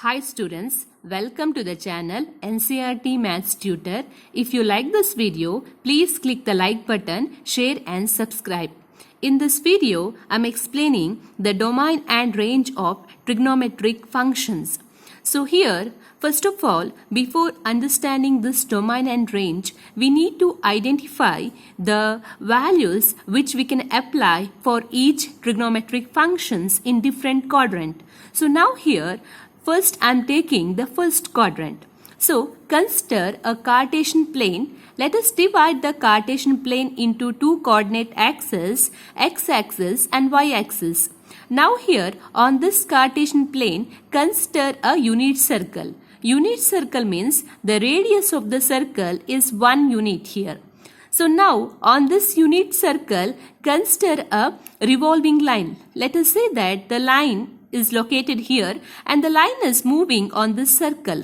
Hi students, welcome to the channel NCERT Maths Tutor. If you like this video, please click the like button, share and subscribe. In this video, I'm explaining the domain and range of trigonometric functions. So here, first of all, before understanding this domain and range, we need to identify the values which we can apply for each trigonometric functions in different quadrant. So now here, first I'm taking the first quadrant. So consider a Cartesian plane. Let us divide the Cartesian plane into two coordinate axes, x-axis and y-axis. Now here on this Cartesian plane, consider a unit circle. Unit circle means the radius of the circle is 1 unit here. So now on this unit circle, consider a revolving line. Let us say that the line is located here and the line is moving on this circle.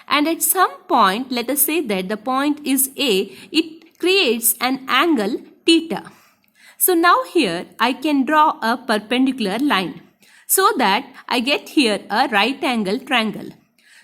And at some point, let us say that the point is A, it creates an angle theta. So now here I can draw a perpendicular line so that I get here a right angle triangle.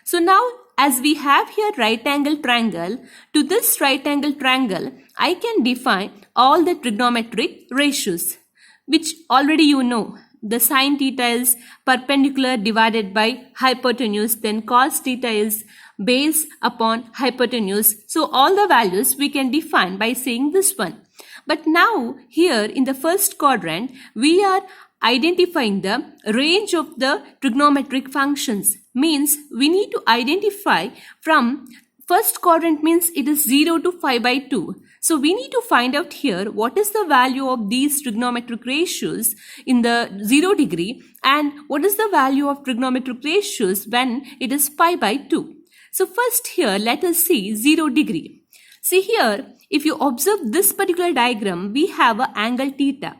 So now as we have here right angle triangle, to this right angle triangle, I can define all the trigonometric ratios, which already you know. The sine theta is perpendicular divided by hypotenuse, then cos theta is base upon hypotenuse. So all the values we can define by saying this one. But now here in the first quadrant, we are identifying the range of the trigonometric functions. Means we need to identify from first quadrant means it is 0 to 5 by 2. So we need to find out here what is the value of these trigonometric ratios in the 0 degree and what is the value of trigonometric ratios when it is pi by 2. So first here let us see 0 degree. See here, if you observe this particular diagram, we have an angle theta.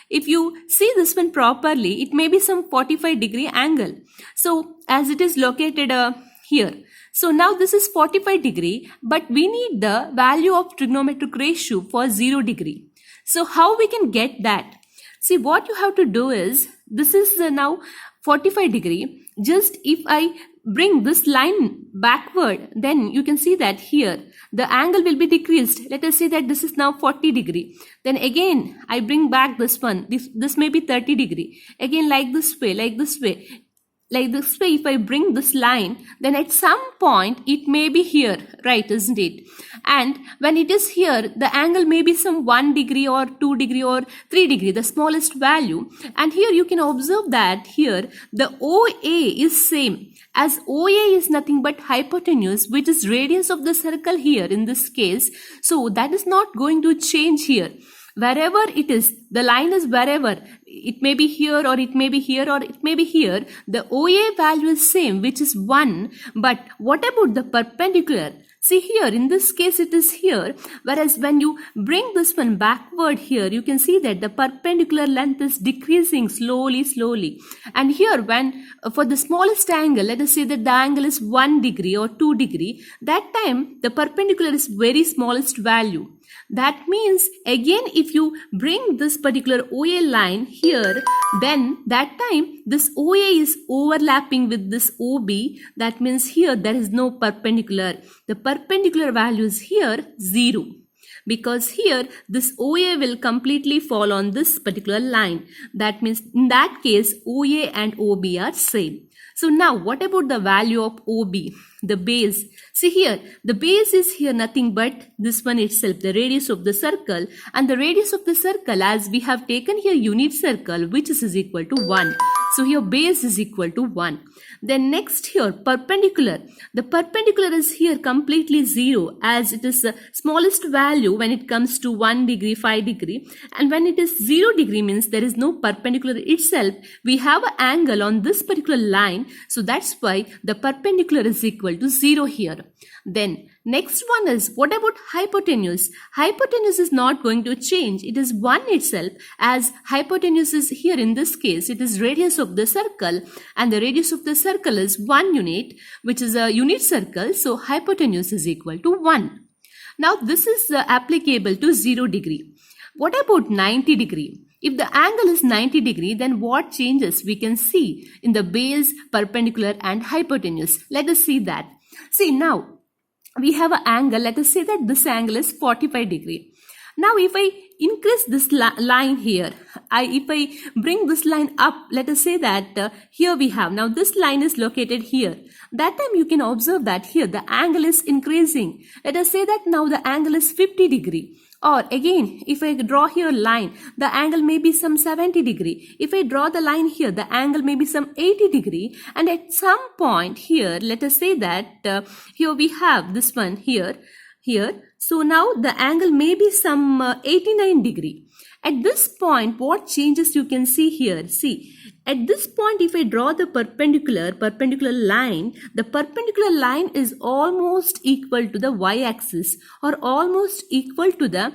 If you see this one properly, it may be some 45 degree angle. So as it is located here. So now this is 45 degree, but we need the value of trigonometric ratio for 0 degree. So how we can get that? See, what you have to do is, this is now 45 degree. Just if I bring this line backward, then you can see that here the angle will be decreased. Let us say that this is now 40 degree. Then again I bring back this one. This may be 30 degree. Again like this way, like this way. Like this way, if I bring this line, then at some point it may be here, right, isn't it? And when it is here, the angle may be some 1 degree or 2 degree or 3 degree, the smallest value. And here you can observe that here the OA is same, as OA is nothing but hypotenuse, which is radius of the circle here in this case. So that is not going to change here. Wherever it is, the line is wherever, it may be here or it may be here or it may be here, the OA value is same, which is 1. But what about the perpendicular? See here, in this case it is here, whereas when you bring this one backward here, you can see that the perpendicular length is decreasing slowly. And here when, for the smallest angle, let us say that the angle is 1 degree or 2 degree, that time the perpendicular is very smallest value. That means again if you bring this particular OA line here, then that time this OA is overlapping with this OB. That means here there is no perpendicular. The perpendicular value is here 0. Because here this OA will completely fall on this particular line. That means in that case OA and OB are same. So now what about the value of OB, the base? See here, the base is here nothing but this one itself, the radius of the circle. And the radius of the circle, as we have taken here unit circle, which is equal to 1. So here base is equal to 1. Then next here perpendicular. The perpendicular is here completely 0, as it is the smallest value when it comes to 1 degree, 5 degree. And when it is 0 degree means there is no perpendicular itself. We have an angle on this particular line. So that's why the perpendicular is equal to 0 here. Then next one is, what about hypotenuse? Hypotenuse is not going to change. It is 1 itself, as hypotenuse is here in this case. It is radius of the circle and the radius of the circle is 1 unit, which is a unit circle. So hypotenuse is equal to 1. Now this is applicable to 0 degree. What about 90 degree? If the angle is 90 degree, then what changes we can see in the base, perpendicular and hypotenuse. Let us see that. See, now we have an angle. Let us say that this angle is 45 degree. Now if I increase this line here, if I bring this line up, let us say that here we have, now this line is located here. That time you can observe that here the angle is increasing. Let us say that now the angle is 50 degree. Or again, if I draw here line, the angle may be some 70 degree. If I draw the line here, the angle may be some 80 degree. And at some point here, let us say that here we have this one here. So now the angle may be some 89 degree. At this point, what changes you can see here? See, at this point, if I draw the perpendicular line, the perpendicular line is almost equal to the y-axis or almost equal to the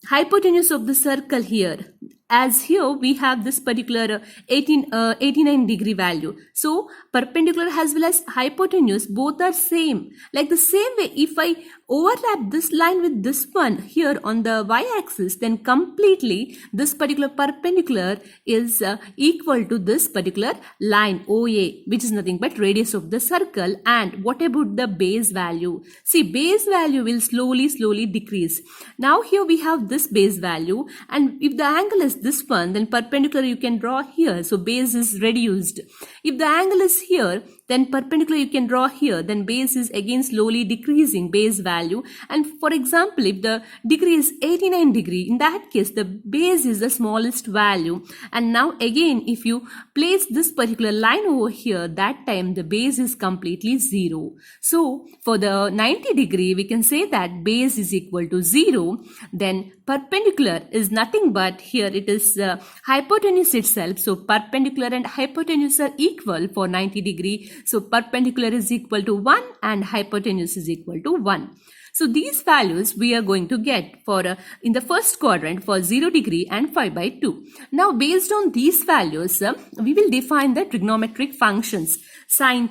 hypotenuse of the circle here. As here we have this particular 89 degree value. So perpendicular as well as hypotenuse both are same. Like the same way, if I overlap this line with this one here on the y-axis, then completely this particular perpendicular is equal to this particular line OA, which is nothing but radius of the circle. And what about the base value? See, base value will slowly decrease. Now here we have this base value, and if the angle is this one, then perpendicular you can draw here, so base is reduced. If the angle is here, then perpendicular you can draw here, then base is again slowly decreasing, base value. And for example, if the degree is 89 degree, in that case the base is the smallest value. And now again, if you place this particular line over here, that time the base is completely 0. So for the 90 degree, we can say that base is equal to 0. Then perpendicular is nothing but here it is hypotenuse itself. So perpendicular and hypotenuse are equal for 90 degree. So perpendicular is equal to 1 and hypotenuse is equal to 1. So these values we are going to get for in the first quadrant for 0 degree and 5/2. Now based on these values, we will define the trigonometric functions sine,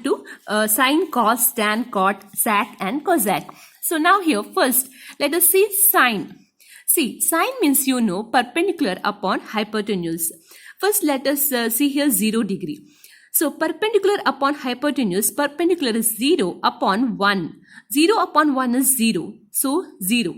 cos, tan, cot, sac and cosac. So now here first let us see sine. See, sine means perpendicular upon hypotenuse. First let us see here 0 degree. So perpendicular upon hypotenuse, perpendicular is 0 upon 1. 0 upon 1 is 0. So 0.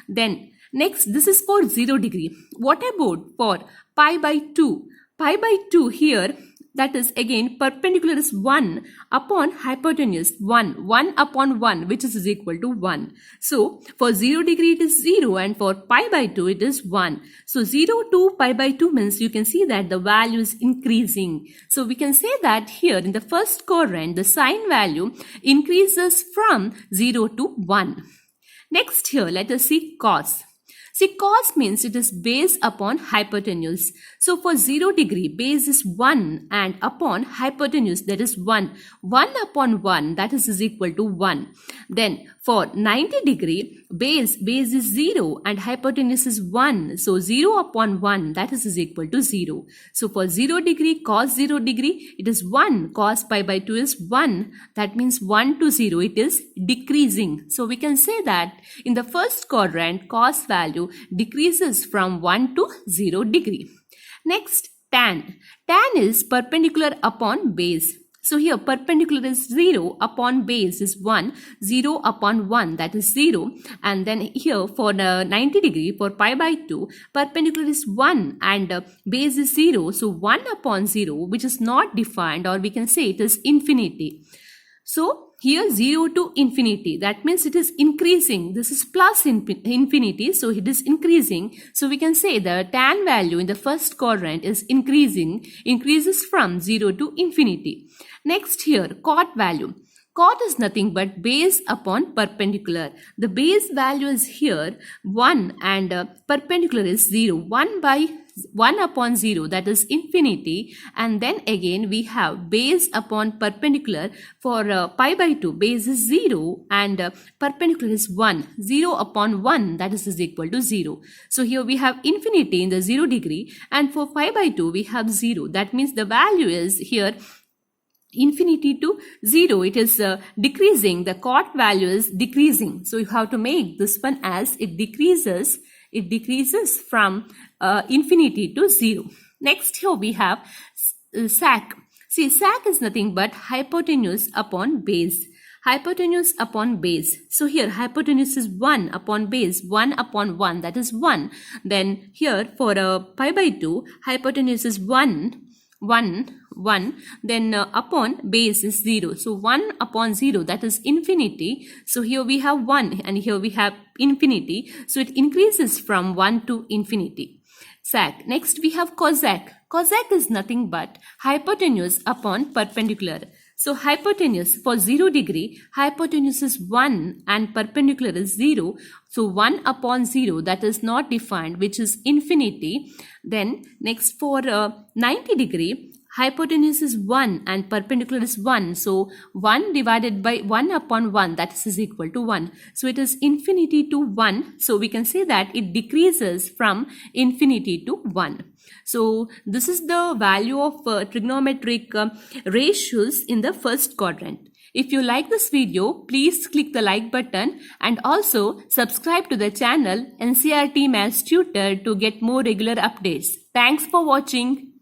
Then next this is for 0 degree. What about for pi/2? Pi/2 here, that is again perpendicular is 1 upon hypotenuse 1 upon 1, which is equal to 1. So for 0 degree it is 0 and for pi/2 it is 1. So 0 to pi/2 means you can see that the value is increasing. So we can say that here in the first quadrant the sine value increases from 0 to 1. Next here let us see cos. See, cos means it is base upon hypotenuse. So for 0 degree, base is 1 and upon hypotenuse that is 1. 1 upon 1 that is equal to 1. Then for 90 degree, base is 0 and hypotenuse is 1. So 0 upon 1 that is equal to 0. So for 0 degree, cos 0 degree, it is 1. Cos pi/2 is 1. That means 1 to 0 it is decreasing. So we can say that in the first quadrant, cos value decreases from 1 to 0 degree. Next, tan. Tan is perpendicular upon base. So here perpendicular is 0 upon base is 1, 0 upon 1 that is 0. And then here for the 90 degree for pi/2, perpendicular is 1 and base is 0. So 1 upon 0, which is not defined, or we can say it is infinity. So here 0 to infinity, that means it is increasing. This is plus infinity, so it is increasing. So we can say the tan value in the first quadrant is increases from 0 to infinity. Next here, cot value. Cot is nothing but base upon perpendicular. The base value is here 1 and perpendicular is 0. 1 upon 0 that is infinity, and then again we have base upon perpendicular for pi/2, base is 0 and perpendicular is 1. 0 upon 1 that is equal to 0. So here we have infinity in the 0 degree, and for pi/2 we have 0. That means the value is here infinity to 0. It is decreasing. The cot value is decreasing. So you have to make this one as it decreases from infinity to 0. Next here we have sec. See, sec is nothing but hypotenuse upon base. Hypotenuse upon base. So here hypotenuse is 1 upon base, 1 upon 1, that is 1. Then here for pi by 2, hypotenuse is 1, then upon base is 0. So 1 upon 0, that is infinity. So here we have 1 and here we have infinity. So it increases from 1 to infinity. Sec. Next we have cosec. Cosec is nothing but hypotenuse upon perpendicular. So hypotenuse for 0 degree, hypotenuse is 1 and perpendicular is 0. So 1 upon 0, that is not defined, which is infinity. Then next for 90 degree, hypotenuse is 1 and perpendicular is 1. So 1 divided by 1 upon 1, that is equal to 1. So it is infinity to 1. So we can say that it decreases from infinity to 1. So this is the value of trigonometric ratios in the first quadrant. If you like this video, please click the like button and also subscribe to the channel NCERT Maths Tutor to get more regular updates. Thanks for watching.